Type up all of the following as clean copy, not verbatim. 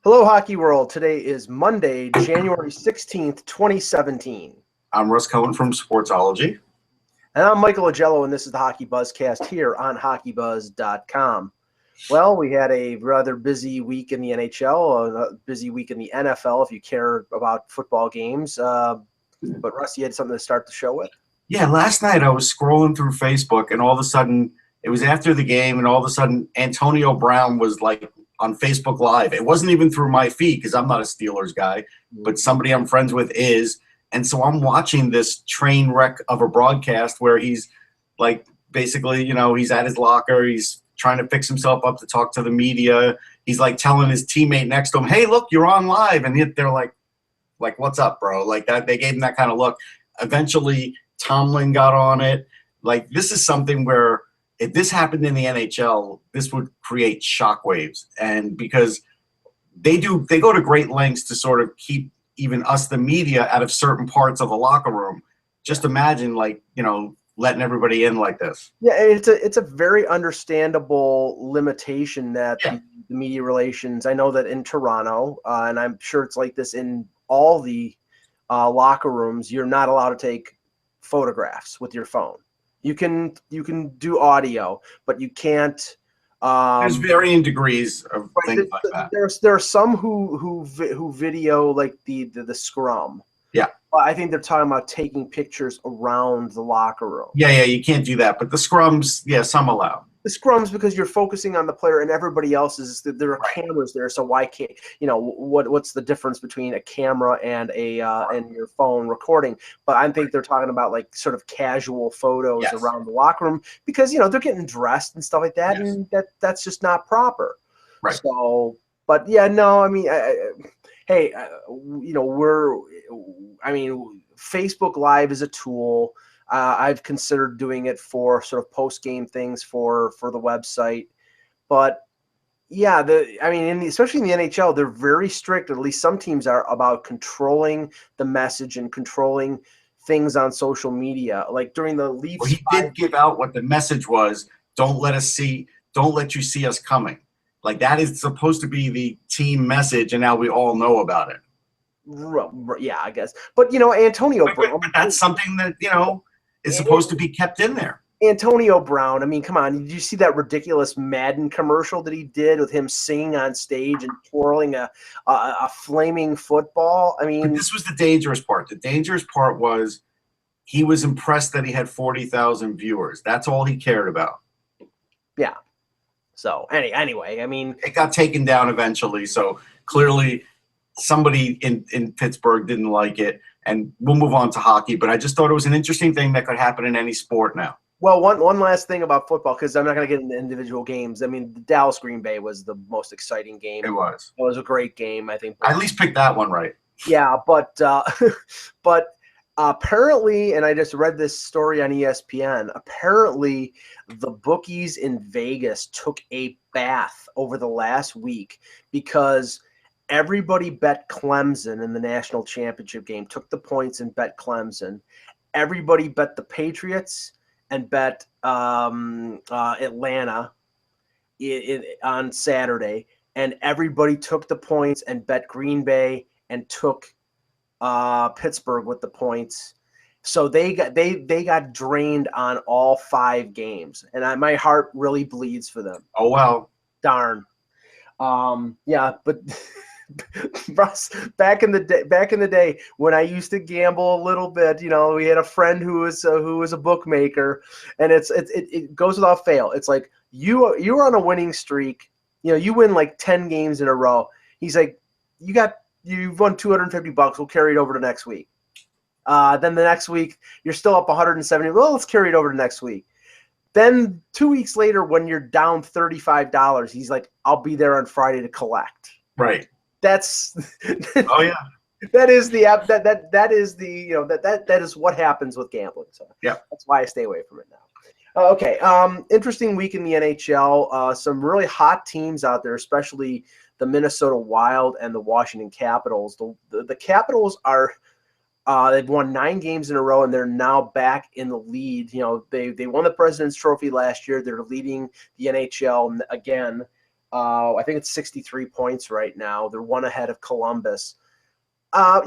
Hello, Hockey World. Today is Monday, January 16th, 2017. I'm Russ Cohen from Sportsology. And I'm Michael Agello, and this is the HockeyBuzzcast here on HockeyBuzz.com. Well, we had a rather busy week in the NHL, a busy week in the NFL if you care about football games. But Russ, you had something to start the show with? Yeah, last night I was scrolling through Facebook, and all of a sudden, it was after the game, and all of a sudden, Antonio Brown was like on Facebook Live. It wasn't even through my feed because I'm not a Steelers guy, but somebody I'm friends with is. And so I'm watching this train wreck of a broadcast where he's like basically, he's at his locker. He's trying to fix himself up to talk to the media. He's like telling his teammate next to him, hey, look, you're on live. And they're like, what's up, bro? Like that. They gave him that kind of look. Eventually, Tomlin got on it. Like, this is something where if this happened in the NHL, this would create shockwaves. And because they go to great lengths to sort of keep even us, the media, out of certain parts of the locker room. Just imagine, letting everybody in like this. Yeah, it's a very understandable limitation that the media relations. I know that in Toronto, and I'm sure it's like this in all the locker rooms, you're not allowed to take photographs with your phone. You can do audio, but you can't. There's varying degrees of things like that. There are some who video like the scrum. Yeah, I think they're talking about taking pictures around the locker room. Yeah, you can't do that. But the scrums, some allow. The scrums, because you're focusing on the player and everybody else there are cameras there. So why can't what's the difference between a camera and and your phone recording? But I think they're talking about like sort of casual photos around the locker room because they're getting dressed and stuff like that, and that's just not proper. Right. So, but yeah, no, I mean, hey, Facebook Live is a tool. I've considered doing it for sort of post-game things for the website. But, yeah, especially in the NHL, they're very strict, at least some teams are, about controlling the message and controlling things on social media. Like during the Leafs. Well, he did give out what the message was, don't let you see us coming. Like, that is supposed to be the team message, and now we all know about it. Yeah, I guess. But, Antonio Brown. But that's something that, is supposed to be kept in there. Antonio Brown, I mean, come on. Did you see that ridiculous Madden commercial that he did with him singing on stage and twirling a flaming football? I mean, but this was the dangerous part. The dangerous part was he was impressed that he had 40,000 viewers. That's all he cared about. Yeah. So, anyway, I mean. It got taken down eventually, so clearly somebody in Pittsburgh didn't like it. And we'll move on to hockey, but I just thought it was an interesting thing that could happen in any sport now. Well, one last thing about football, because I'm not going to get into individual games. I mean, the Dallas-Green Bay was the most exciting game. It was. It was a great game, I think. I at least picked that one right. Yeah, but apparently, and I just read this story on ESPN, apparently the bookies in Vegas took a bath over the last week because everybody bet Clemson in the national championship game, took the points and bet Clemson. Everybody bet the Patriots and bet Atlanta on Saturday. And everybody took the points and bet Green Bay and took Pittsburgh with the points. So they got drained on all 5 games. And my heart really bleeds for them. Oh, well. Darn. Yeah, but Russ, back in the day when I used to gamble a little bit, we had a friend who was a bookmaker, and it goes without fail. It's like you're on a winning streak, you win like 10 games in a row. He's like, you've won $250. We'll carry it over to next week. Then the next week you're still up 170. Well, let's carry it over to next week. Then 2 weeks later, when you're down $35, he's like, I'll be there on Friday to collect. Right. That's oh yeah. That is that is what happens with gambling. So yeah, that's why I stay away from it now. Okay. Interesting week in the NHL. Some really hot teams out there, especially the Minnesota Wild and the Washington Capitals. The Capitals are they've won 9 games in a row, and they're now back in the lead. They won the President's Trophy last year. They're leading the NHL again. I think it's 63 points right now. They're one ahead of Columbus. I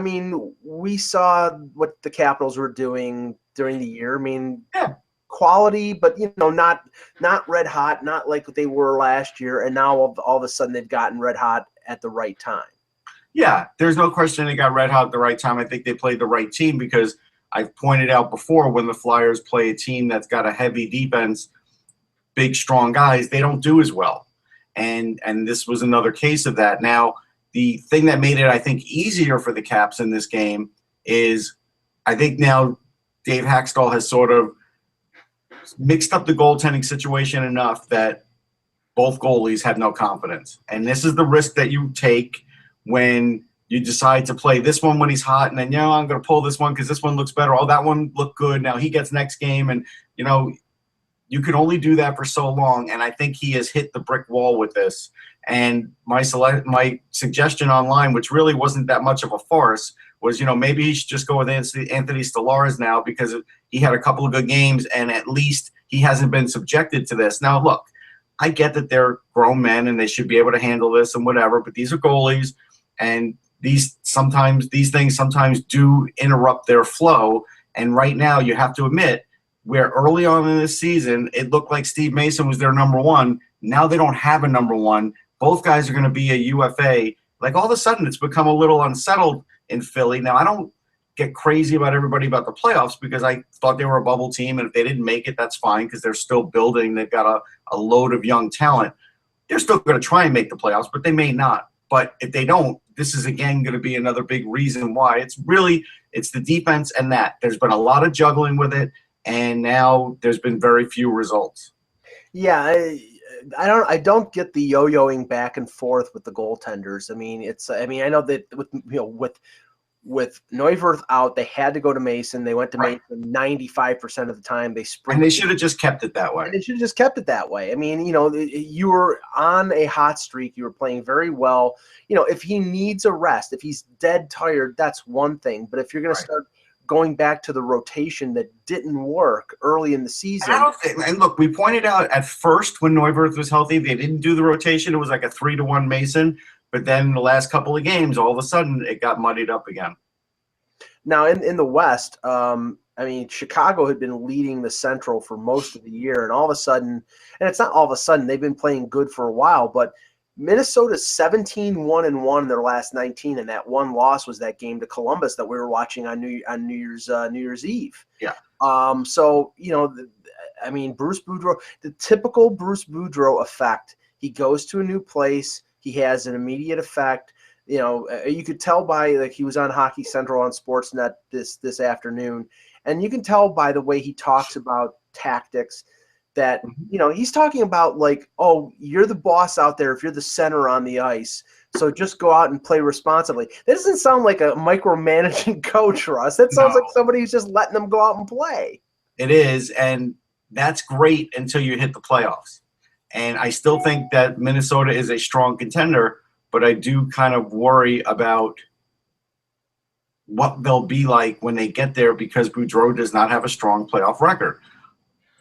mean, we saw what the Capitals were doing during the year. I mean, Yeah. quality, but not red hot, not like they were last year. And now all of a sudden they've gotten red hot at the right time. Yeah, there's no question they got red hot at the right time. I think they played the right team because I've pointed out before when the Flyers play a team that's got a heavy defense, big, strong guys, they don't do as well. And this was another case of that. Now, the thing that made it, I think, easier for the Caps in this game is I think now Dave Haxtell has sort of mixed up the goaltending situation enough that both goalies have no confidence. And this is the risk that you take when you decide to play this one when he's hot, and then, I'm going to pull this one because this one looks better. Oh, that one looked good. Now he gets next game. And, you can only do that for so long. And I think he has hit the brick wall with this. And my suggestion online, which really wasn't that much of a farce, was, maybe he should just go with Anthony Stolarz now because he had a couple of good games and at least he hasn't been subjected to this. Now, look, I get that they're grown men and they should be able to handle this and whatever, but these are goalies, and these things sometimes do interrupt their flow. And right now, you have to admit, where early on in this season it looked like Steve Mason was their number one. Now they don't have a number one. Both guys are going to be a UFA. Like, all of a sudden, it's become a little unsettled in Philly. Now, I don't get crazy about everybody about the playoffs because I thought they were a bubble team, and if they didn't make it, that's fine because they're still building. They've got a load of young talent. They're still going to try and make the playoffs, but they may not. But if they don't, this is, again, going to be another big reason why. It's the defense and that. There's been a lot of juggling with it, and now there's been very few results. Yeah, I don't get the yo-yoing back and forth with the goaltenders. I mean, I know that with Neuwirth out, they had to go to Mason. They went to Mason 95% of the time. And they should have just kept it that way. They should have just kept it that way. I mean, you were on a hot streak. You were playing very well. If he needs a rest, if he's dead tired, that's one thing. But if you're going to start going back to the rotation that didn't work early in the season. And look, we pointed out at first when Neuwirth was healthy, they didn't do the rotation. It was like a 3-1 Mason. But then in the last couple of games, all of a sudden, it got muddied up again. Now, in the West, Chicago had been leading the Central for most of the year, and all of a sudden, and it's not all of a sudden, they've been playing good for a while, but Minnesota's 17-1-1 in their last 19, and that one loss was that game to Columbus that we were watching on New Year's Eve. Yeah. Bruce Boudreau, the typical Bruce Boudreau effect. He goes to a new place. He has an immediate effect. You could tell by, he was on Hockey Central on Sportsnet this afternoon, and you can tell by the way he talks about tactics that, he's talking about you're the boss out there if you're the center on the ice, so just go out and play responsibly. That doesn't sound like a micromanaging coach, Russ. That sounds like somebody who's just letting them go out and play. It is, and that's great until you hit the playoffs. And I still think that Minnesota is a strong contender, but I do kind of worry about what they'll be like when they get there because Boudreau does not have a strong playoff record.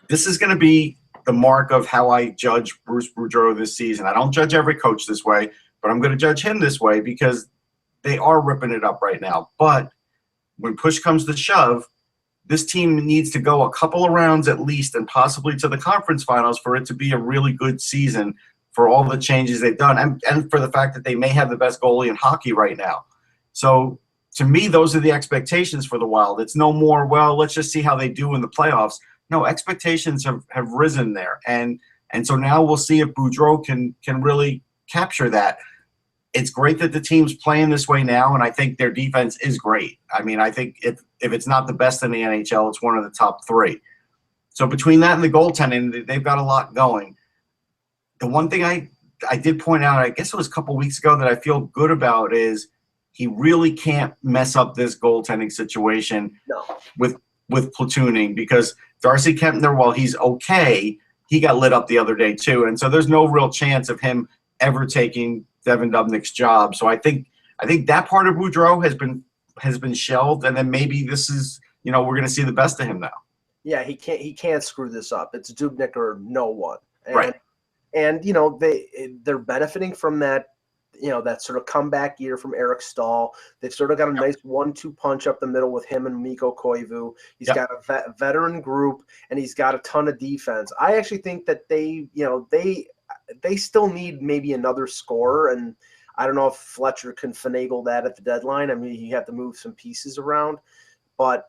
This is going to be the mark of how I judge Bruce Boudreau this season. I don't judge every coach this way, but I'm going to judge him this way because they are ripping it up right now. But when push comes to shove, this team needs to go a couple of rounds at least and possibly to the conference finals for it to be a really good season for all the changes they've done and for the fact that they may have the best goalie in hockey right now. So to me, those are the expectations for the Wild. It's no more, let's just see how they do in the playoffs. No, expectations have risen there. And so now we'll see if Boudreau can really capture that. It's great that the team's playing this way now, and I think their defense is great. I mean, I think if it's not the best in the NHL, it's one of the top three. So between that and the goaltending, they've got a lot going. The one thing I did point out, I guess it was a couple weeks ago, that I feel good about is he really can't mess up this goaltending situation with platooning because Darcy Kempner, while he's okay, he got lit up the other day too. And so there's no real chance of him ever taking Devin Dubnyk's job. So I think that part of Boudreau has been shelved, and then maybe this is, we're going to see the best of him now. Yeah, he can't screw this up. It's Dubnyk or no one. And, right. And they're benefiting from that, that sort of comeback year from Eric Stahl. They've sort of got a nice 1-2 punch up the middle with him and Mikko Koivu. He's Yep. got a veteran group, and he's got a ton of defense. I actually think that they still need maybe another scorer, and I don't know if Fletcher can finagle that at the deadline. I mean, you have to move some pieces around, but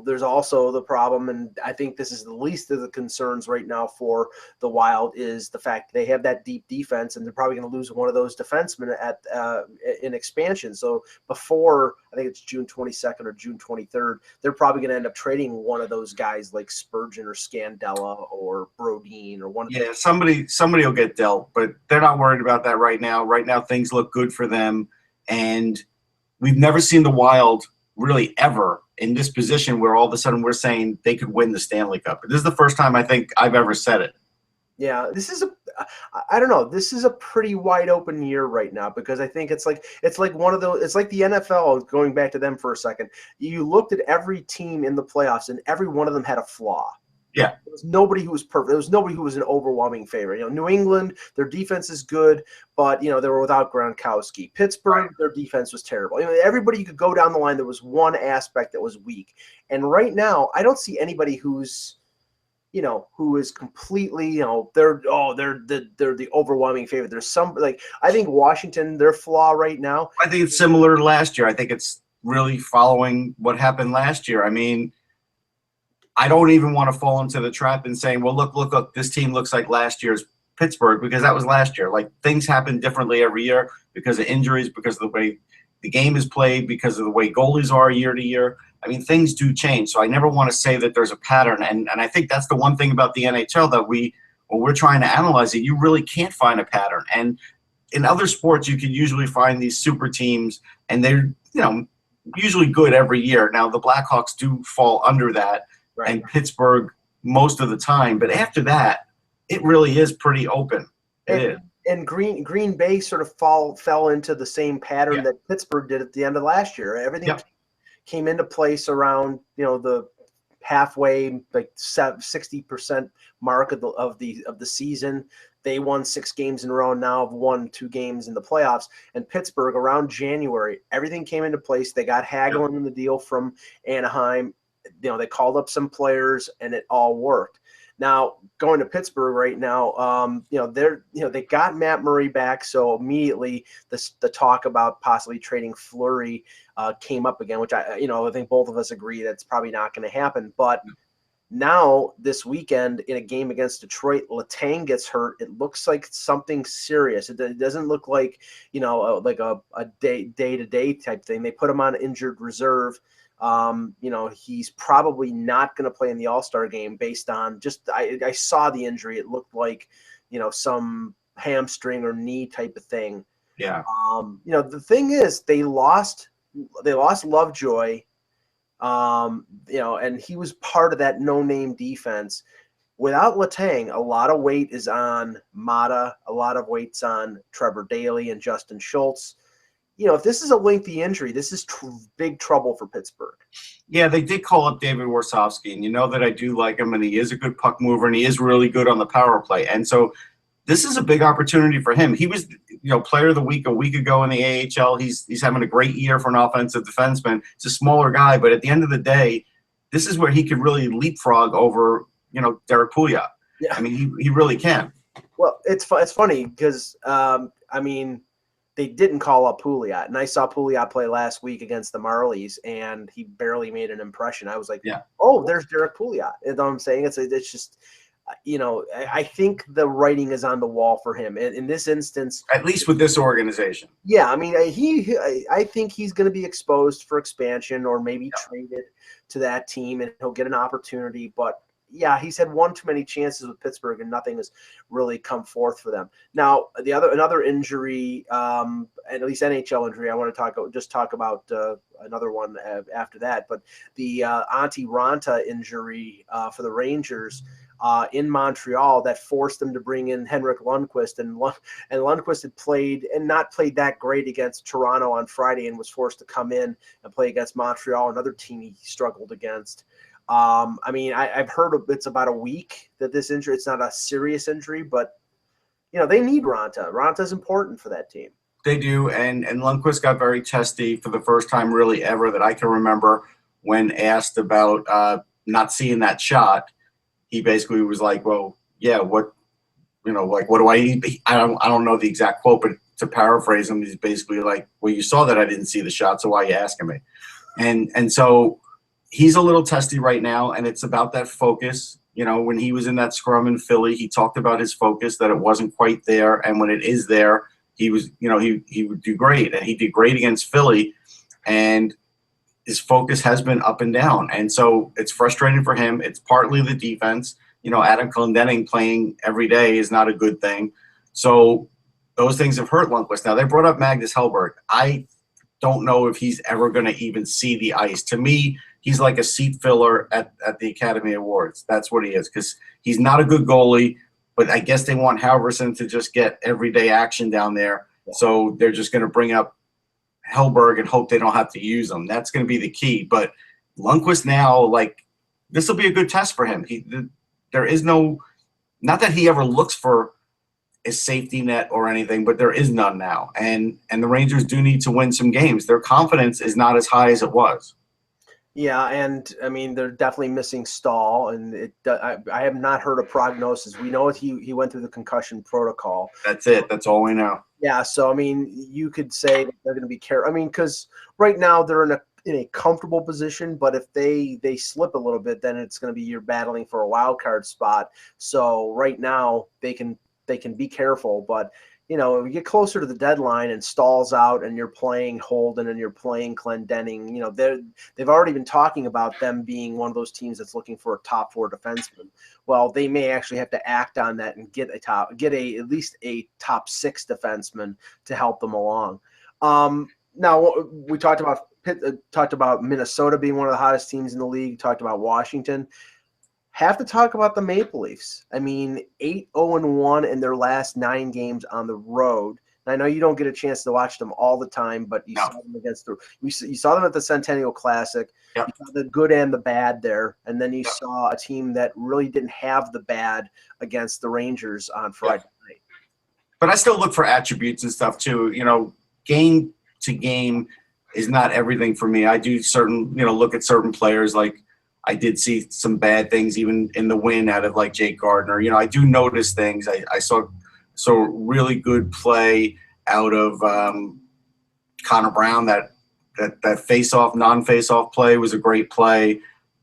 there's also the problem, and I think this is the least of the concerns right now for the Wild, is the fact they have that deep defense, and they're probably going to lose one of those defensemen in expansion. So before, I think it's June 22nd or June 23rd, they're probably going to end up trading one of those guys like Spurgeon or Scandella or Brodeen or one of Yeah, somebody will get dealt, but they're not worried about that right now. Right now, things look good for them, and we've never seen the Wild really ever in this position where all of a sudden we're saying they could win the Stanley Cup. This is the first time I think I've ever said it. Yeah, I don't know. This is a pretty wide open year right now, because I think it's like one of those. It's like the NFL. Going back to them for a second, you looked at every team in the playoffs, and every one of them had a flaw. Yeah. There was nobody who was perfect. There was nobody who was an overwhelming favorite. New England, their defense is good, but they were without Gronkowski. Pittsburgh, right, their defense was terrible. Everybody, you could go down the line, there was one aspect that was weak. And right now, I don't see anybody who's who is completely, they're the overwhelming favorite. There's some, I think Washington, their flaw right now. I think it's similar to last year. I think it's really following what happened last year. I mean, I don't even want to fall into the trap and saying, well, look, this team looks like last year's Pittsburgh, because that was last year. Like, things happen differently every year because of injuries, because of the way the game is played, because of the way goalies are year to year. I mean, things do change. So I never want to say that there's a pattern. And I think that's the one thing about the NHL that when we're trying to analyze it, you really can't find a pattern. And in other sports, you can usually find these super teams, and they're, usually good every year. Now, the Blackhawks do fall under that. Right. And Pittsburgh most of the time. But after that, it really is pretty open. It is. And Green Bay sort of fell into the same pattern that Pittsburgh did at the end of last year. Everything came into place around the halfway, like 60% mark of the season. They won 6 games in a row. Now have won 2 games in the playoffs. And Pittsburgh, around January, everything came into place. They got Hagelin in the deal from Anaheim. They called up some players, and it all worked. Now, going to Pittsburgh right now, they got Matt Murray back, so immediately the talk about possibly trading Fleury came up again, which I think both of us agree that's probably not going to happen. But now this weekend in a game against Detroit, Letang gets hurt. It looks like something serious. It doesn't look like like a day-to-day type thing. They put him on injured reserve. He's probably not going to play in the All-Star game based on I saw the injury. It looked like, some hamstring or knee type of thing. Yeah. The thing is they lost Lovejoy, and he was part of that no-name defense. Without Letang, a lot of weight is on Mata. A lot of weight's on Trevor Daley and Justin Schultz. If this is a lengthy injury, this is big trouble for Pittsburgh. Yeah, they did call up David Warsofsky, and that I do like him, and he is a good puck mover, and he is really good on the power play. And so this is a big opportunity for him. He was, player of the week a week ago in the AHL. He's having a great year for an offensive defenseman. He's a smaller guy, but at the end of the day, this is where he could really leapfrog over, Derek Pouliot. Yeah. I mean, he really can. Well, it's funny because, they didn't call up Pouliot, and I saw Pouliot play last week against the Marlies, and he barely made an impression. I was like, oh, there's Derek Pouliot. You know what I'm saying? It's just, I think the writing is on the wall for him. In this instance, at least with this organization. Yeah, I mean, I think he's going to be exposed for expansion or maybe traded to that team, and he'll get an opportunity. But yeah, he's had one too many chances with Pittsburgh, and nothing has really come forth for them. Now, another injury, at least NHL injury, I want to talk about another one after that. But the Antti Ranta injury for the Rangers in Montreal that forced them to bring in Henrik Lundqvist, and Lundqvist had not played that great against Toronto on Friday, and was forced to come in and play against Montreal, another team he struggled against. I've heard it's about a week that this injury, it's not a serious injury, but they need Ronta. Ronta's important for that team. They do, and Lundqvist got very testy for the first time really ever that I can remember when asked about not seeing that shot. He basically was like, well, yeah, what do I eat? I don't know the exact quote, but to paraphrase him, he's basically like, well, you saw that I didn't see the shot, so why are you asking me? And so he's a little testy right now, and it's about that focus. When he was in that scrum in Philly, he talked about his focus, that it wasn't quite there, and when it is there, he was, he would do great, and he did great against Philly, and his focus has been up and down, and so it's frustrating for him. It's partly the defense. Adam Clendening playing every day is not a good thing, so those things have hurt Lundqvist. Now they brought up Magnus Hellberg. I don't know if he's ever going to even see the ice. To me, he's like a seat filler at the Academy Awards. That's what he is, because he's not a good goalie. But I guess they want Halverson to just get everyday action down there. So they're just going to bring up Hellberg and hope they don't have to use him. That's going to be the key. But Lundqvist now, this will be a good test for him. There is no – not that he ever looks for a safety net or anything, but there is none now. And the Rangers do need to win some games. Their confidence is not as high as it was. Yeah, and I mean they're definitely missing Stahl, and I have not heard a prognosis. We know he went through the concussion protocol. That's it. That's all we know. Yeah, so I mean you could say that they're going to be careful. I mean, because right now they're in a comfortable position, but if they slip a little bit, then it's going to be you're battling for a wild card spot. So right now they can be careful, but when we get closer to the deadline and Stahl's out and you're playing Holden and you're playing Clendening, they've already been talking about them being one of those teams that's looking for a top 4 defenseman. Well, they may actually have to act on that and get at least a top 6 defenseman to help them along. Now we talked about Minnesota being one of the hottest teams in the league, talked about Washington. Have to talk about the Maple Leafs. I mean, 8-0-1 in their last 9 games on the road. And I know you don't get a chance to watch them all the time, but you saw them you saw them at the Centennial Classic. Yep. You saw the good and the bad there, and then you saw a team that really didn't have the bad against the Rangers on Friday night. But I still look for attributes and stuff too. Game to game is not everything for me. I do look at certain players like. I did see some bad things even in the win out of like Jake Gardner. I do notice things. I saw really good play out of Connor Brown. That face-off, non-face-off play was a great play.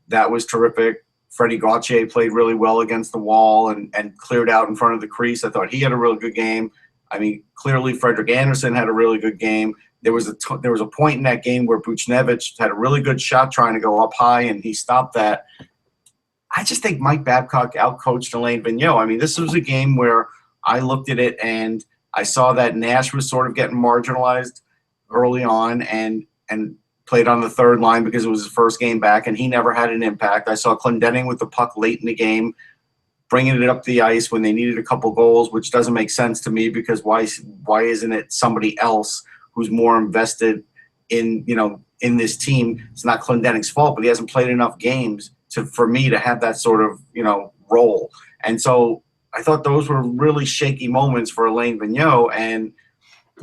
That was terrific. Freddie Gauthier played really well against the wall and cleared out in front of the crease. I thought he had a really good game. I mean, clearly Frederik Andersen had a really good game. There was a point in that game where Buchnevich had a really good shot trying to go up high, and he stopped that. I just think Mike Babcock outcoached Alain Vigneault. I mean, this was a game where I looked at it and I saw that Nash was sort of getting marginalized early on and played on the third line because it was his first game back, and he never had an impact. I saw Clendening with the puck late in the game, bringing it up the ice when they needed a couple goals, which doesn't make sense to me because why isn't it somebody else who's more invested in this team? It's not Clendening's fault, but he hasn't played enough games for me to have that sort of role. And so I thought those were really shaky moments for Alain Vigneault. And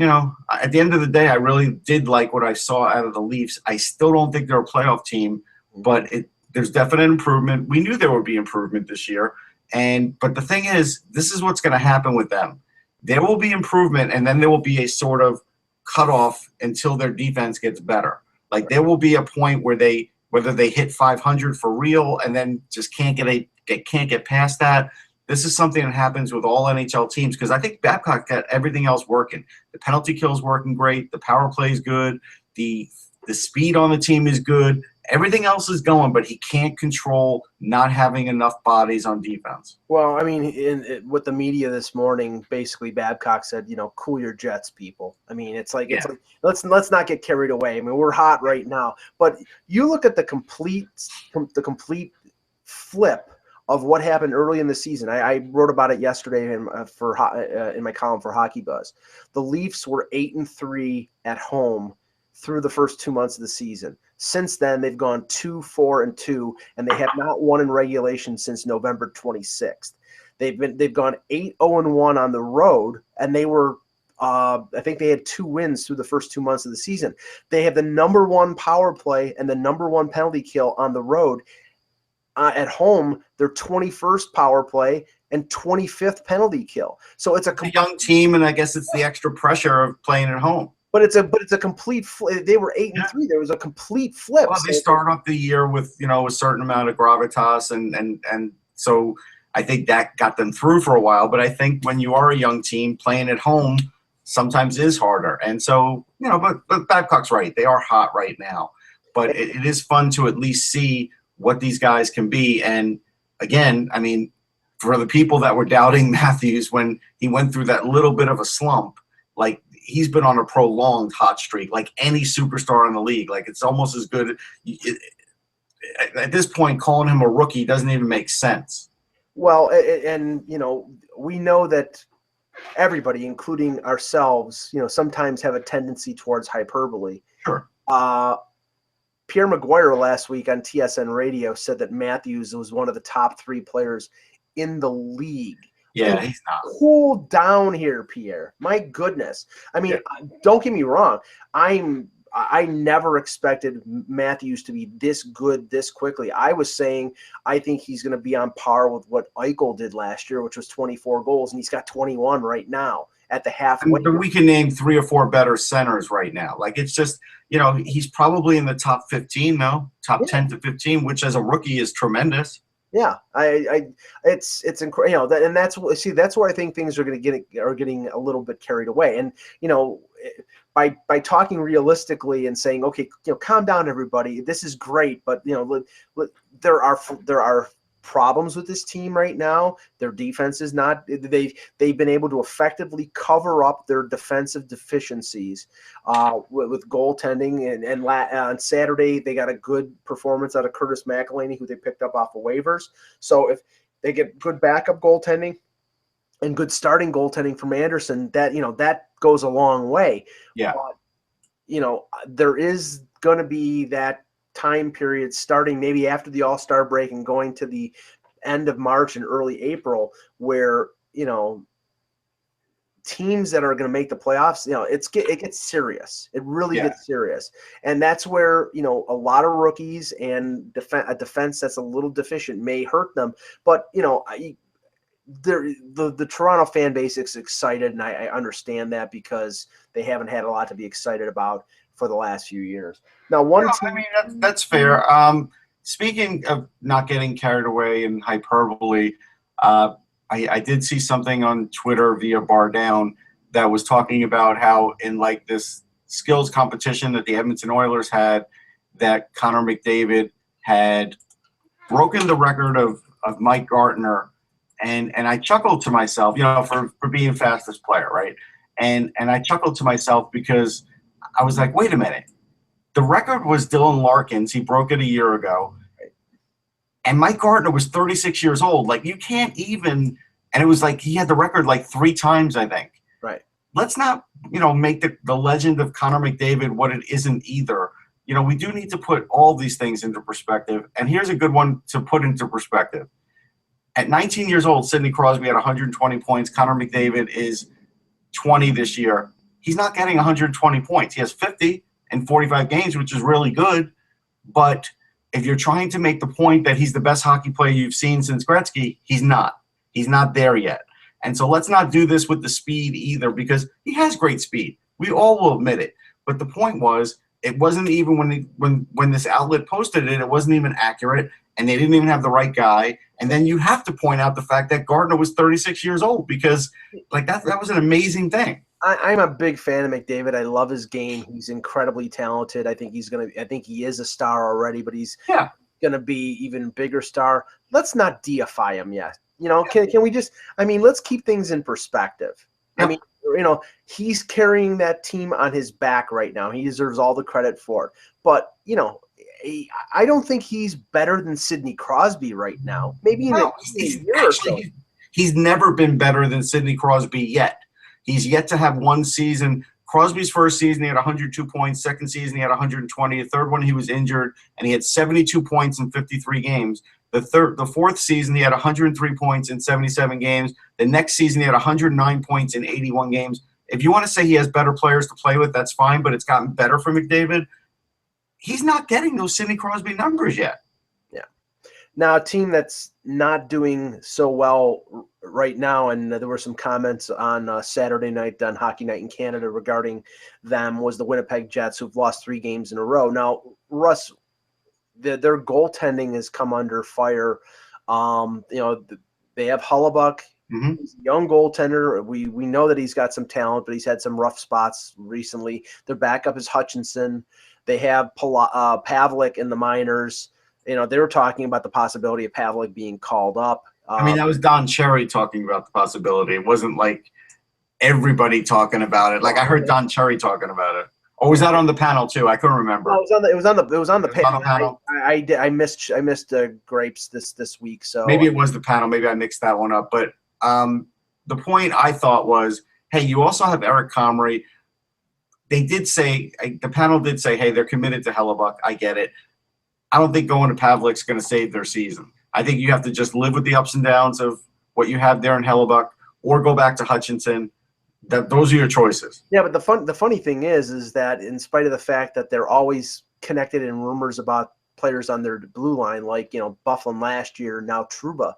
at the end of the day, I really did like what I saw out of the Leafs. I still don't think they're a playoff team, but there's definite improvement. We knew there would be improvement this year. But the thing is, this is what's going to happen with them. There will be improvement, and then there will be a sort of cutoff until their defense gets better. Like there will be a point where whether they hit 500 for real and then just can't get past that. This is something that happens with all NHL teams because I think Babcock got everything else working. The penalty kill is working great. The power play is good. The speed on the team is good. Everything else is going, but he can't control not having enough bodies on defense. Well, I mean, with the media this morning, basically Babcock said, cool your jets, people. I mean, it's like let's not get carried away. I mean, we're hot right now, but you look at the complete flip of what happened early in the season. I wrote about it yesterday in my column for Hockey Buzz. The Leafs were 8-3 at home through the first 2 months of the season. Since then, they've gone 2-4-2, and they have not won in regulation since November 26th. They've gone 8-0-1 on the road, and they were I think they had 2 wins through the first 2 months of the season. They have the number 1 power play and the number 1 penalty kill on the road. At home, they're 21st power play and 25th penalty kill. So it's a young team, and I guess it's the extra pressure of playing at home. But it's a complete flip. They were 8-3. There was a complete flip. Well, they start off the year with a certain amount of gravitas, and so I think that got them through for a while. But I think when you are a young team playing at home, sometimes is harder. And so but Babcock's right. They are hot right now. But it is fun to at least see what these guys can be. And again, I mean, for the people that were doubting Matthews when he went through that little bit of a slump, like he's been on a prolonged hot streak, like any superstar in the league. Like it's almost as good. At this point, calling him a rookie doesn't even make sense. Well, and we know that everybody, including ourselves, sometimes have a tendency towards hyperbole. Sure. Pierre McGuire last week on TSN Radio said that Matthews was one of the top 3 players in the league. Yeah, he's not. Cool down here, Pierre. My goodness. I mean, Don't get me wrong. I never expected Matthews to be this good this quickly. I was saying I think he's going to be on par with what Eichel did last year, which was 24 goals, and he's got 21 right now at the halfway. But we can name 3 or 4 better centers right now. Like it's just, he's probably in the top 15 now, top 10 to 15, which as a rookie is tremendous. Yeah, it's incredible, and that's where I think things are getting a little bit carried away, and by talking realistically and saying, okay, calm down, everybody, this is great, but there are problems with this team right now. Their defense is not. They've been able to effectively cover up their defensive deficiencies with goaltending. And on Saturday they got a good performance out of Curtis McElhaney, who they picked up off of waivers. So if they get good backup goaltending and good starting goaltending from Anderson, that goes a long way. Yeah. But, there is going to be that time period starting maybe after the All-Star break and going to the end of March and early April where, teams that are going to make the playoffs, it gets serious. It really gets serious. And that's where, a lot of rookies and a defense that's a little deficient may hurt them. But, the Toronto fan base is excited, and I understand that because they haven't had a lot to be excited about for the last few years. Now, that's fair. Speaking of not getting carried away in hyperbole, I did see something on Twitter via Bar Down that was talking about how in like this skills competition that the Edmonton Oilers had, that Connor McDavid had broken the record of Mike Gartner. And I chuckled to myself, for being fastest player, right? And I chuckled to myself because I was like, wait a minute. The record was Dylan Larkin's. He broke it a year ago. And Mike Gartner was 36 years old. Like, you can't even – and it was like he had the record like 3 times, I think. Right. Let's not, make the legend of Connor McDavid what it isn't either. We do need to put all these things into perspective. And here's a good one to put into perspective. At 19 years old, Sidney Crosby had 120 points. Connor McDavid is 20 this year. He's not getting 120 points. He has 50 in 45 games, which is really good. But if you're trying to make the point that he's the best hockey player you've seen since Gretzky, he's not. He's not there yet. And so let's not do this with the speed either, because he has great speed. We all will admit it. But the point was, it wasn't even when this outlet posted it, it wasn't even accurate, and they didn't even have the right guy. And then you have to point out the fact that Gardner was 36 years old, because like that was an amazing thing. I'm a big fan of McDavid. I love his game. He's incredibly talented. I think he is a star already, but he's gonna be even bigger star. Let's not deify him yet. Can we just? Let's keep things in perspective. Yep. He's carrying that team on his back right now. He deserves all the credit for it. But I don't think he's better than Sidney Crosby right now. Maybe in a year or so. He's never been better than Sidney Crosby yet. He's yet to have one season. Crosby's first season, he had 102 points. Second season, he had 120. The third one, he was injured, and he had 72 points in 53 games. The fourth season, he had 103 points in 77 games. The next season, he had 109 points in 81 games. If you want to say he has better players to play with, that's fine, but it's gotten better for McDavid. He's not getting those Sidney Crosby numbers yet. Yeah. Now, a team that's not doing so well right now, and there were some comments on Saturday night on Hockey Night in Canada regarding them, was the Winnipeg Jets, who've lost 3 games in a row. Now, Russ, their goaltending has come under fire. They have Hellebuck. Mm-hmm. He's a young goaltender. We know that he's got some talent, but he's had some rough spots recently. Their backup is Hutchinson. They have Pavlik in the minors. They were talking about the possibility of Pavlik being called up. That was Don Cherry talking about the possibility. It wasn't like everybody talking about it. Like I heard Don Cherry talking about it. Or was that on the panel too? I couldn't remember. No, it was on the panel. I missed Grapes this week. So maybe it was the panel. Maybe I mixed that one up. But the point I thought was, hey, you also have Eric Comrie. They did say, the panel did say, hey, they're committed to Hellebuck. I get it. I don't think going to Pavlik's going to save their season. I think you have to just live with the ups and downs of what you have there in Hellebuck, or go back to Hutchinson. Those are your choices. Yeah, but the funny thing is that in spite of the fact that they're always connected in rumors about players on their blue line, like Bufflin last year, now Trouba,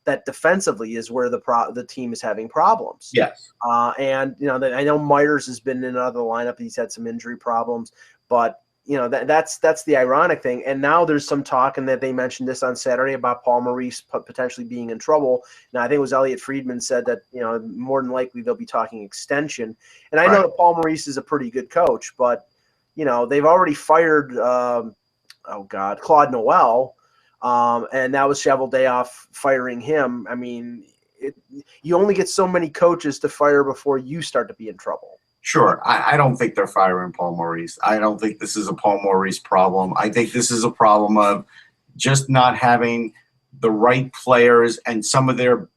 that defensively is where the team is having problems. Yes. And I know Myers has been in another lineup. He's had some injury problems, but that's the ironic thing. And now there's some talk, and that they mentioned this on Saturday, about Paul Maurice potentially being in trouble. Now, I think it was Elliot Friedman said that, more than likely they'll be talking extension. And I know that Paul Maurice is a pretty good coach, but, they've already fired, Claude Noel, and that was Cheveldayoff firing him. I mean, you only get so many coaches to fire before you start to be in trouble. Sure. I don't think they're firing Paul Maurice. I don't think this is a Paul Maurice problem. I think this is a problem of just not having the right players, and some of their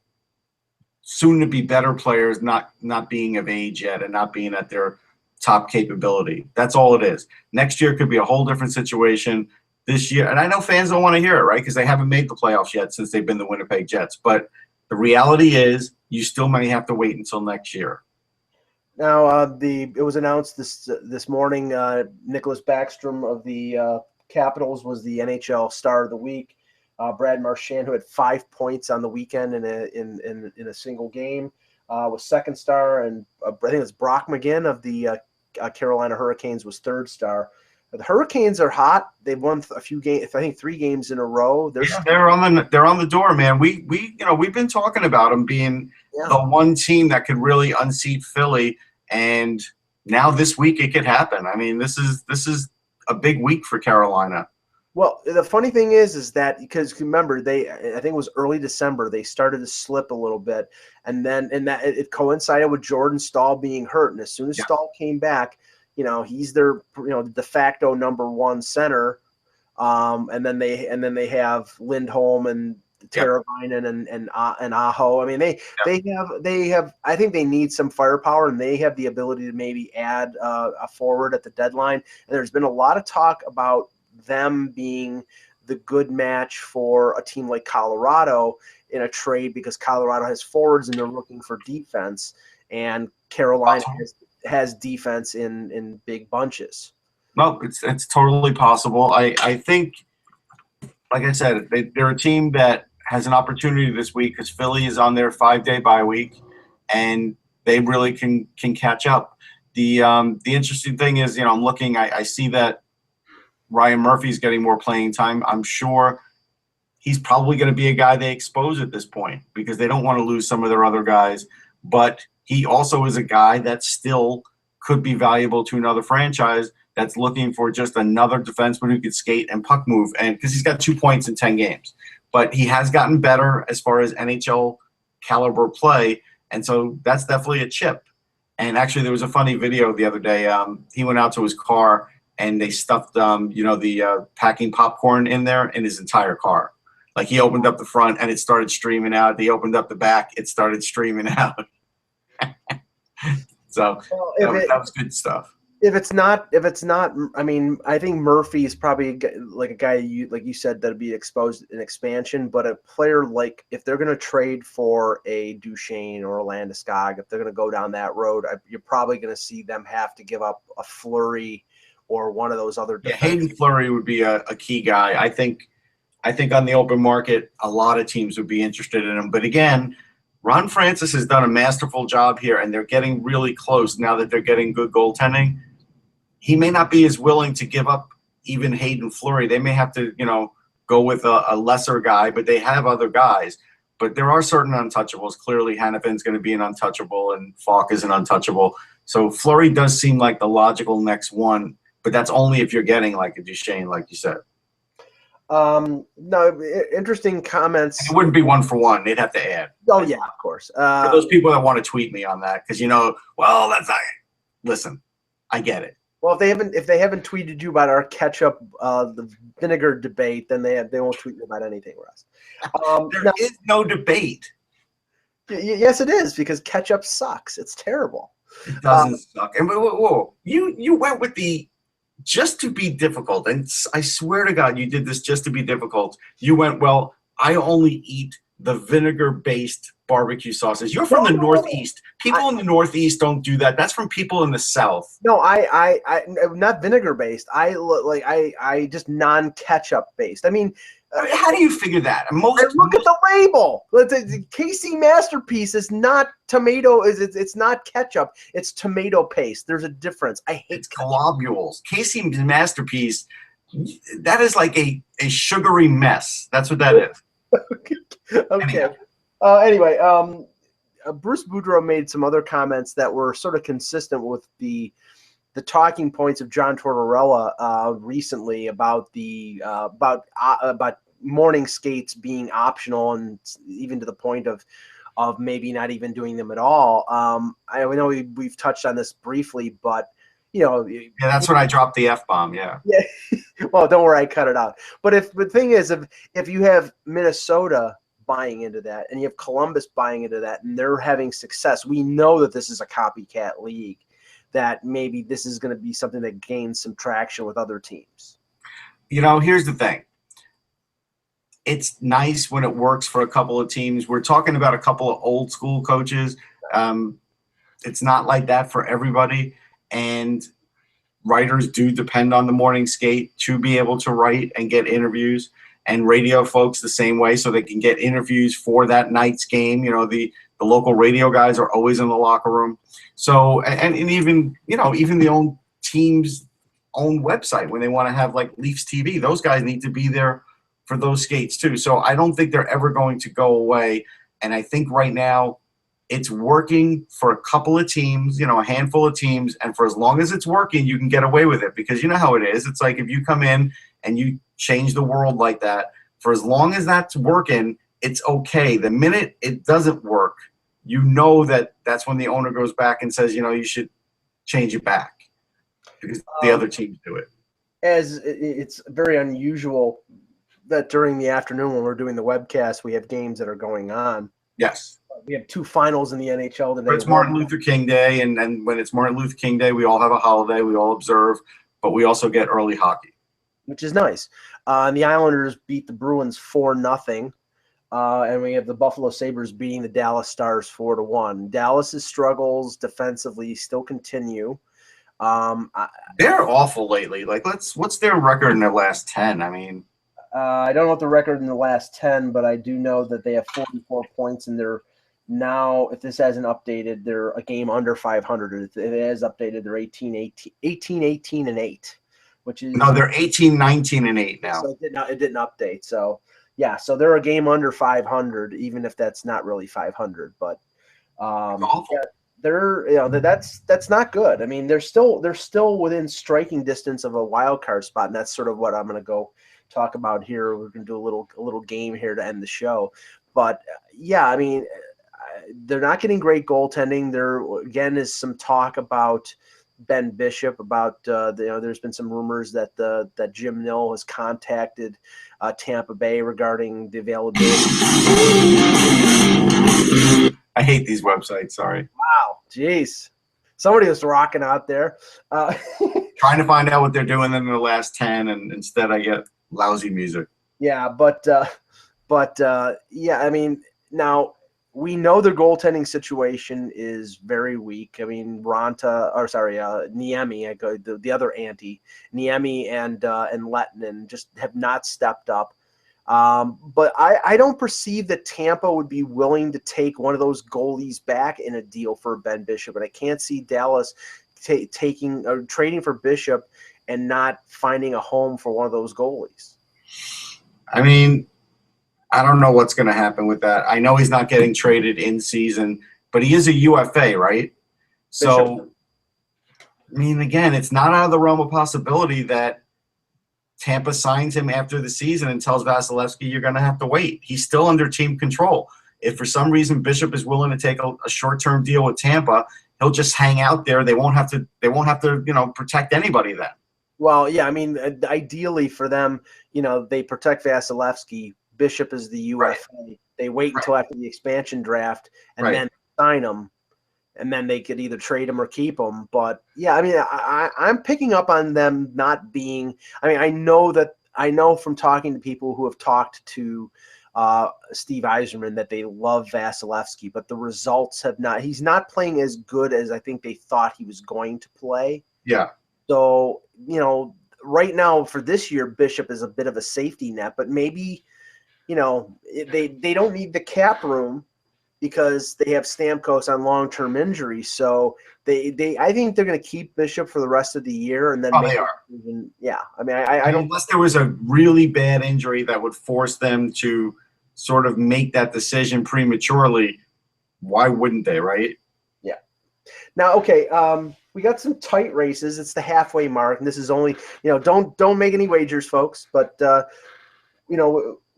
soon-to-be better players not being of age yet and not being at their top capability. That's all it is. Next year could be a whole different situation. This year, and I know fans don't want to hear it, right, because they haven't made the playoffs yet since they've been the Winnipeg Jets. But the reality is you still may have to wait until next year. Now, it was announced this morning. Nicholas Backstrom of the Capitals was the NHL Star of the Week. Brad Marchand, who had 5 points on the weekend in a single game, was second star, and I think it was Brock McGinn of the Carolina Hurricanes was third star. The Hurricanes are hot. They've won a few games. I think 3 games in a row. They're on the door, man. We've been talking about them being the one team that could really unseat Philly, and now this week it could happen. I mean, this is a big week for Carolina. Well, the funny thing is that, because remember, I think it was early December, they started to slip a little bit, and that it coincided with Jordan Staal being hurt, and as soon as Staal came back, he's their de facto number 1 center, and then they have Lindholm and Teravainen and Aho. I mean, they have. I think they need some firepower, and they have the ability to maybe add a forward at the deadline. And there's been a lot of talk about them being the good match for a team like Colorado in a trade, because Colorado has forwards and they're looking for defense, and Carolina has defense in big bunches. No, it's totally possible. I think, like I said, they're a team that has an opportunity this week because Philly is on their 5-day bye week, and they really can catch up. The interesting thing is, I'm looking. I see that Ryan Murphy's getting more playing time. I'm sure he's probably going to be a guy they expose at this point because they don't want to lose some of their other guys. But he also is a guy that still could be valuable to another franchise that's looking for just another defenseman who could skate and puck move, and because he's got 2 points in 10 games. But he has gotten better as far as NHL caliber play, and so that's definitely a chip. And actually, there was a funny video the other day. He went out to his car, and they stuffed, the packing popcorn in there in his entire car. Like, he opened up the front, and it started streaming out. He opened up the back, it started streaming out. So that was good stuff. If it's not, I mean, I think Murphy is probably like a guy like you said, that'd be exposed in expansion. But a player like, if they're going to trade for a Duchesne or a Landeskog, if they're going to go down that road, you're probably going to see them have to give up a Fleury or one of those other. Yeah, Hayden Fleury would be a key guy. I think on the open market, a lot of teams would be interested in him. But again, Ron Francis has done a masterful job here, and they're getting really close now that they're getting good goaltending. He may not be as willing to give up even Hayden Fleury. They may have to, go with a lesser guy, but they have other guys. But there are certain untouchables. Clearly, Hannafin's going to be an untouchable, and Falk is an untouchable. So Fleury does seem like the logical next one, but that's only if you're getting like a Duchesne, like you said. No, interesting comments. It wouldn't be 1-for-1. They'd have to add. Oh yeah, of course. For those people that want to tweet me on that, because well, that's not. Listen, I get it. Well, if they haven't tweeted you about our ketchup, the vinegar debate, then they won't tweet you about anything, Russ. There is no debate. Yes, it is, because ketchup sucks. It's terrible. It doesn't suck. And whoa, you went with the just to be difficult, and I swear to God, you did this just to be difficult. You went, well, I only eat the vinegar-based barbecue sauces. You're from the Northeast. People in the Northeast don't do that. That's from people in the South. No, I not vinegar-based. I just non-ketchup based. I mean, how do you figure that? Look at the label. KC Masterpiece is not tomato. It's not ketchup. It's tomato paste. There's a difference. I hate it's globules. KC Masterpiece, that is like a sugary mess. That's what that is. Okay. Anyway, Bruce Boudreau made some other comments that were sort of consistent with the talking points of John Tortorella recently about about morning skates being optional, and even to the point of maybe not even doing them at all. I know we've touched on this briefly, but yeah, that's when I dropped the F-bomb. Yeah. Yeah. Well, don't worry, I cut it out. But the thing is, if you have Minnesota buying into that, and you have Columbus buying into that, and they're having success, we know that this is a copycat league, that maybe this is going to be something that gains some traction with other teams. Here's the thing. It's nice when it works for a couple of teams. We're talking about a couple of old school coaches. It's not like that for everybody. And writers do depend on the morning skate to be able to write and get interviews, and radio folks the same way, so they can get interviews for that night's game. The local radio guys are always in the locker room. So, and even the own team's own website, when they want to have like Leafs TV, those guys need to be there for those skates too. So I don't think they're ever going to go away. And I think right now it's working for a couple of teams, a handful of teams. And for as long as it's working, you can get away with it, because you know how it is. It's like if you come in and you change the world like that, for as long as that's working, it's okay. The minute it doesn't work, that's when the owner goes back and says, you should change it back, because the other teams do it. As it's very unusual that during the afternoon when we're doing the webcast, we have games that are going on. Yes. We have two finals in the NHL today. It's Martin Luther King Day, and when it's Martin Luther King Day, we all have a holiday. We all observe, but we also get early hockey, which is nice. And the Islanders beat the Bruins 4-0, and we have the Buffalo Sabres beating the Dallas Stars 4-1. Dallas's struggles defensively still continue. They're awful lately. What's their record in their last 10? I mean, I don't know what the record in the last 10, but I do know that they have 44 points, and they're now, if this hasn't updated, they're a game under 500. If it has updated, they're 18-18-8, which is they're 18-19-8 now. So it didn't update. So yeah, so they're a game under 500, even if that's not really 500. But yeah, they're that's not good. I mean, they're still within striking distance of a wild card spot, and that's sort of what I'm going to go talk about here. We're going to do a little game here to end the show. But yeah, I mean, they're not getting great goaltending. There again is some talk about Ben Bishop, about there's been some rumors that that Jim Nill has contacted Tampa Bay regarding the availability. I hate these websites. Sorry. Wow, jeez. somebody was rocking out there. Trying to find out what they're doing in the last 10, and instead I get lousy music. Yeah, but yeah, I mean, now we know their goaltending situation is very weak. I mean, Niemi, the other Antti, Niemi and Lettinen just have not stepped up. But I don't perceive that Tampa would be willing to take one of those goalies back in a deal for Ben Bishop, and I can't see Dallas taking or trading for Bishop and not finding a home for one of those goalies. I mean, I don't know what's going to happen with that. I know he's not getting traded in season, but he is a UFA, right? So, I mean, again, it's not out of the realm of possibility that Tampa signs him after the season and tells Vasilevsky, you're going to have to wait. He's still under team control. If for some reason Bishop is willing to take a short-term deal with Tampa, he'll just hang out there. They won't have to, protect anybody then. Well, yeah, I mean, ideally for them, they protect Vasilevsky. Bishop is the UFA. Right. They wait until after the expansion draft and then sign him, and then they could either trade him or keep him. But yeah, I mean, I'm picking up on them not being. I mean, I know from talking to people who have talked to Steve Yzerman that they love Vasilevsky, but the results have not. He's not playing as good as I think they thought he was going to play. Yeah. So right now for this year, Bishop is a bit of a safety net, but maybe. They don't need the cap room because they have Stamkos on long-term injury. So I think they're going to keep Bishop for the rest of the year, and then they are. Yeah, I mean, I don't. Unless there was a really bad injury that would force them to sort of make that decision prematurely, why wouldn't they? Right? Yeah. Now, okay. We got some tight races. It's the halfway mark, and this is only don't make any wagers, folks, but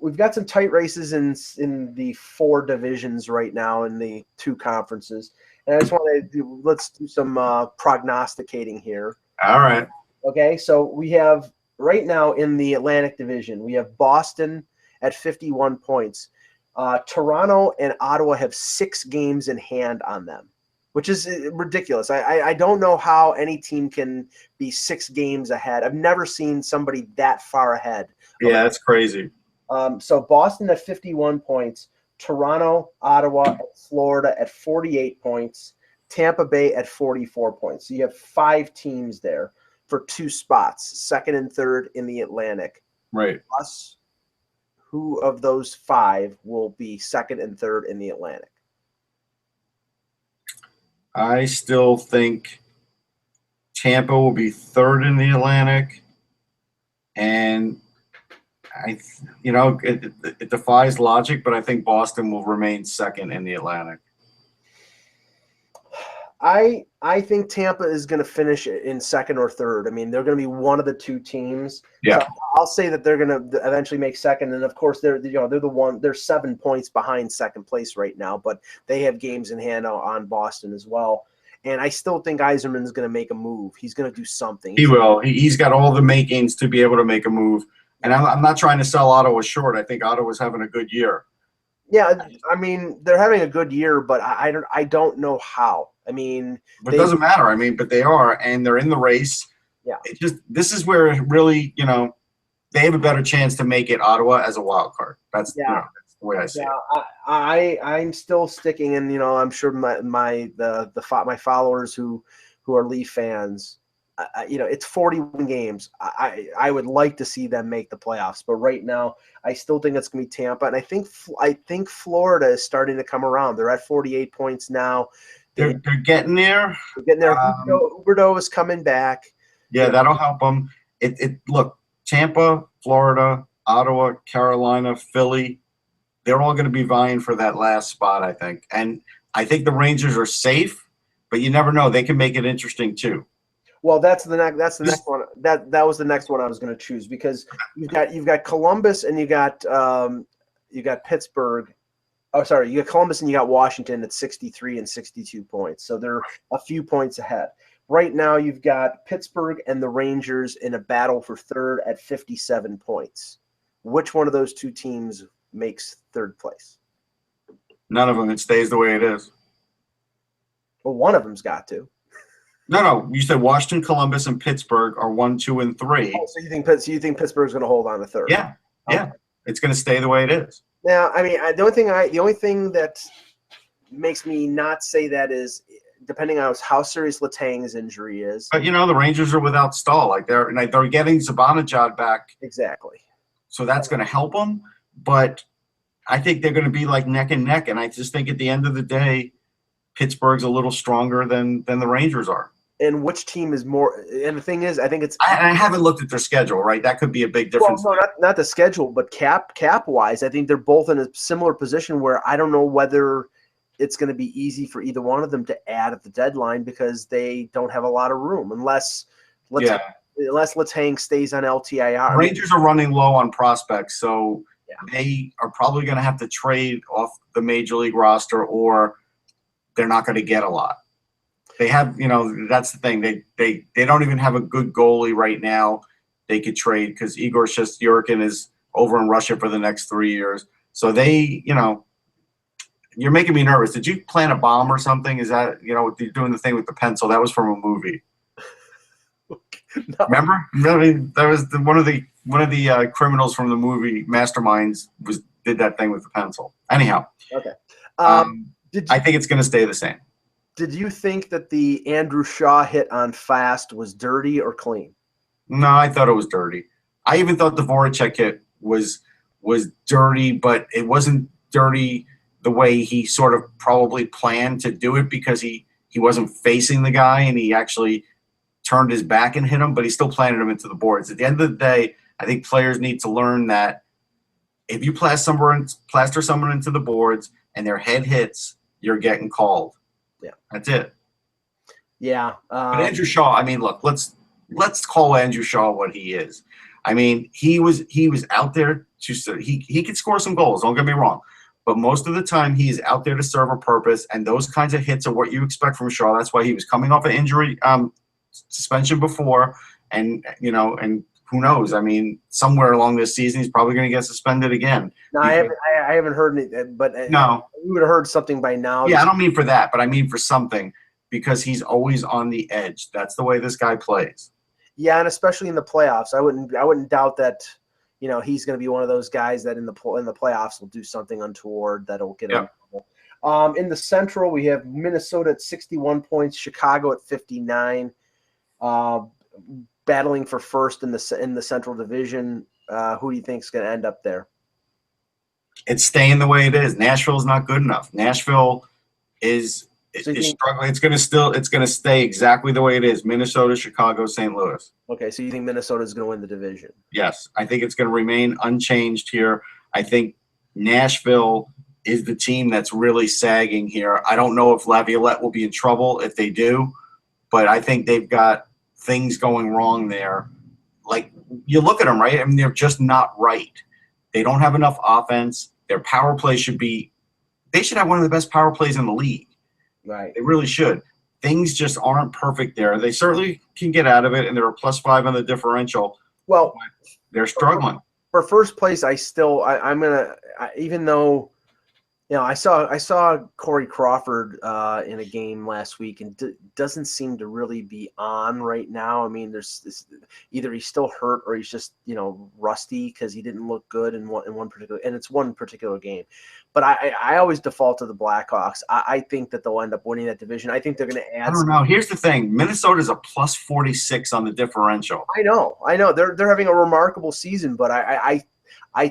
we've got some tight races in the 4 divisions right now in the 2 conferences. And I just want to let's do some prognosticating here. All right. Okay, so we have right now in the Atlantic Division, we have Boston at 51 points. Toronto and Ottawa have 6 games in hand on them, which is ridiculous. I don't know how any team can be 6 games ahead. I've never seen somebody that far ahead. Yeah, that's crazy. So Boston at 51 points, Toronto, Ottawa, and Florida at 48 points, Tampa Bay at 44 points. So you have 5 teams there for 2 spots, second and third in the Atlantic. Right. Plus, who of those 5 will be second and third in the Atlantic? I still think Tampa will be third in the Atlantic, and it defies logic, but I think Boston will remain second in the Atlantic. I think Tampa is going to finish in second or third. I mean, they're going to be one of the 2 teams. Yeah. So I'll say that they're going to eventually make second, and of course they're the one. They're 7 points behind second place right now, but they have games in hand on Boston as well. And I still think Yzerman is going to make a move. He's going to do something. He will. He's got all the makings to be able to make a move. And I'm not trying to sell Ottawa short. I think Ottawa's having a good year. Yeah, I mean, they're having a good year, but I don't know how. I mean, but it doesn't matter. I mean, but they are, and they're in the race. Yeah. This is where really, they have a better chance to make it, Ottawa, as a wild card. That's the way I see it. I'm still sticking in. I'm sure my followers who are Leaf fans. It's 41 games. I would like to see them make the playoffs, but right now I still think it's going to be Tampa, and I think Florida is starting to come around. They're at 48 points now. They're getting there. They're getting there. Huberdeau is coming back. Yeah, that'll help them. Look, Tampa, Florida, Ottawa, Carolina, Philly, they're all going to be vying for that last spot, I think. And I think the Rangers are safe, but you never know. They can make it interesting too. Well, that's the next one. That was the next one I was going to choose, because you've got Columbus and you got Pittsburgh. Oh, sorry, you got Columbus and you got Washington at 63 and 62 points. So they're a few points ahead. Right now, you've got Pittsburgh and the Rangers in a battle for third at 57 points. Which one of those 2 teams makes third place? None of them. It stays the way it is. Well, one of them's got to. No. You said Washington, Columbus, and Pittsburgh are 1, 2, and 3. Oh, so you think Pittsburgh's going to hold on to third? Yeah. Yeah. It's going to stay the way it is. Now, I mean, the only thing that makes me not say that is depending on how serious Letang's injury is. But the Rangers are without Stahl. They're getting Zibanejad back. Exactly. So that's going to help them. But I think they're going to be like neck and neck. And I just think at the end of the day, Pittsburgh's a little stronger than the Rangers are. And which team is more? And the thing is, I think it's. I haven't looked at their schedule, right? That could be a big difference. Well, no, not the schedule, but cap wise, I think they're both in a similar position where I don't know whether it's going to be easy for either one of them to add at the deadline because they don't have a lot of room unless Letang stays on LTIR. Rangers are running low on prospects, so they are probably going to have to trade off the major league roster, or they're not going to get a lot. They have, that's the thing. They don't even have a good goalie right now. They could trade because Igor Shesterkin is over in Russia for the next 3 years. So they, you're making me nervous. Did you plant a bomb or something? Is that, you're doing the thing with the pencil? That was from a movie. No. Remember? That was one of the criminals from the movie Masterminds did that thing with the pencil. Anyhow. Okay. I think it's going to stay the same. Did you think that the Andrew Shaw hit on Fast was dirty or clean? No, I thought it was dirty. I even thought the Voracek hit was dirty, but it wasn't dirty the way he sort of probably planned to do it because he wasn't facing the guy and he actually turned his back and hit him, but he still planted him into the boards. At the end of the day, I think players need to learn that if you plaster someone into the boards and their head hits, you're getting called. Yeah, that's it. Yeah, but Andrew Shaw. I mean, look, let's call Andrew Shaw what he is. I mean, he was out there he could score some goals. Don't get me wrong, but most of the time he is out there to serve a purpose, and those kinds of hits are what you expect from Shaw. That's why he was coming off an injury suspension before, and and who knows? I mean, somewhere along this season he's probably going to get suspended again. No, I haven't heard anything, but no. We would have heard something by now. Yeah, I don't mean for that, but I mean for something because he's always on the edge. That's the way this guy plays. Yeah, and especially in the playoffs, I wouldn't doubt that. He's going to be one of those guys that in the playoffs will do something untoward that'll get him. In the Central, we have Minnesota at 61 points, Chicago at 59, battling for first in the Central Division. Who do you think is going to end up there? It's staying the way it is. Nashville's not good enough. Nashville is struggling. It's going to stay exactly the way it is. Minnesota, Chicago, St. Louis. Okay, so you think Minnesota is going to win the division? Yes, I think it's going to remain unchanged here. I think Nashville is the team that's really sagging here. I don't know if Laviolette will be in trouble if they do, but I think they've got things going wrong there. Like, you look at them, right? I mean, they're just not right. They don't have enough offense. Their power play they should have one of the best power plays in the league. Right. They really should. Things just aren't perfect there. They certainly can get out of it, and they're a +5 on the differential. Well, they're struggling. For first place, I'm gonna even though I saw Corey Crawford in a game last week, and doesn't seem to really be on right now. I mean, there's this, either he's still hurt or he's just rusty because he didn't look good in one particular game. But I always default to the Blackhawks. I think that they'll end up winning that division. I think they're going to add. I don't know. Here's the thing: Minnesota's a +46 on the differential. I know. They're having a remarkable season, but I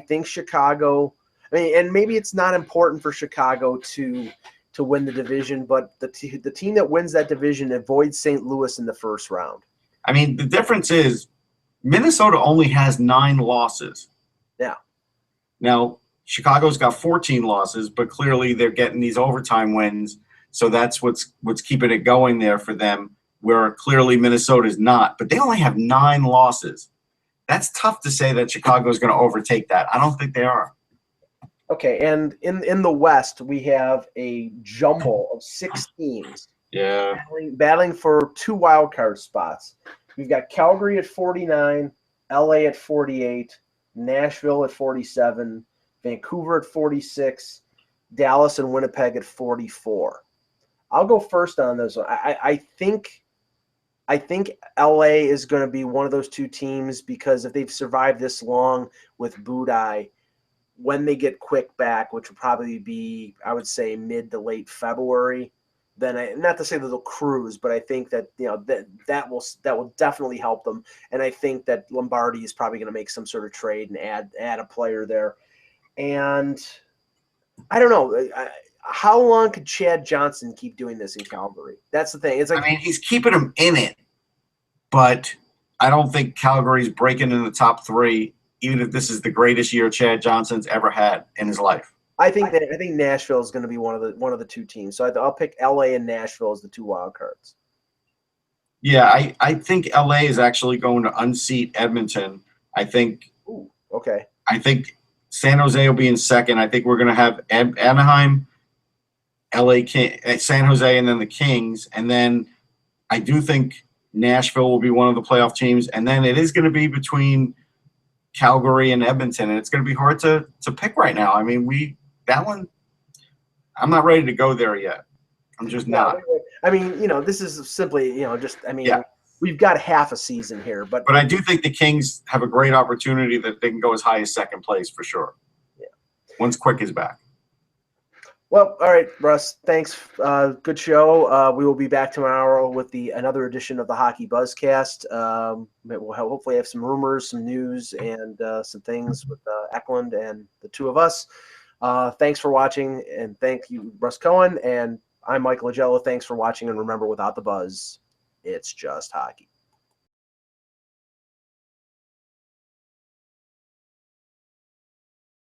think Chicago. I mean, and maybe it's not important for Chicago to win the division, but the team that wins that division avoids St. Louis in the first round. I mean, the difference is Minnesota only has 9 losses. Yeah. Now, Chicago's got 14 losses, but clearly they're getting these overtime wins, so that's what's keeping it going there for them, where clearly Minnesota's not. But they only have 9 losses. That's tough to say that Chicago's going to overtake that. I don't think they are. Okay, and in the West, we have a jumble of 6 teams battling for 2 wild card spots. We've got Calgary at 49, LA at 48, Nashville at 47, Vancouver at 46, Dallas and Winnipeg at 44. I'll go first on this one. I think I think LA is going to be one of those two teams because if they've survived this long with Budai, when they get Quick back, which will probably be, I would say, mid to late February, then not to say that they'll cruise, but I think that that will definitely help them. And I think that Lombardi is probably going to make some sort of trade and add a player there. And I don't know. How long could Chad Johnson keep doing this in Calgary? That's the thing. It's like, I mean, he's keeping him in it, but I don't think Calgary's breaking in the top 3, even if this is the greatest year Chad Johnson's ever had in his life. I think Nashville is going to be one of the two teams. So I'll pick LA and Nashville as the 2 wild cards. Yeah, I think LA is actually going to unseat Edmonton. I think. Ooh, okay. I think San Jose will be in second. I think we're going to have Anaheim, San Jose, and then the Kings. And then I do think Nashville will be one of the playoff teams. And then it is going to be between Calgary and Edmonton, and it's going to be hard to pick right now. I mean, that one, I'm not ready to go there yet. I'm just not. I mean, this is simply, we've got half a season here, but I do think the Kings have a great opportunity that they can go as high as second place for sure. Yeah. Once Quick is back. Well, all right, Russ. Thanks. Good show. We will be back tomorrow with another edition of the Hockey Buzzcast. We'll hopefully have some rumors, some news, and some things with Eklund and the two of us. Thanks for watching, and thank you, Russ Cohen. And I'm Mike Lagello. Thanks for watching, and remember, without the buzz, it's just hockey.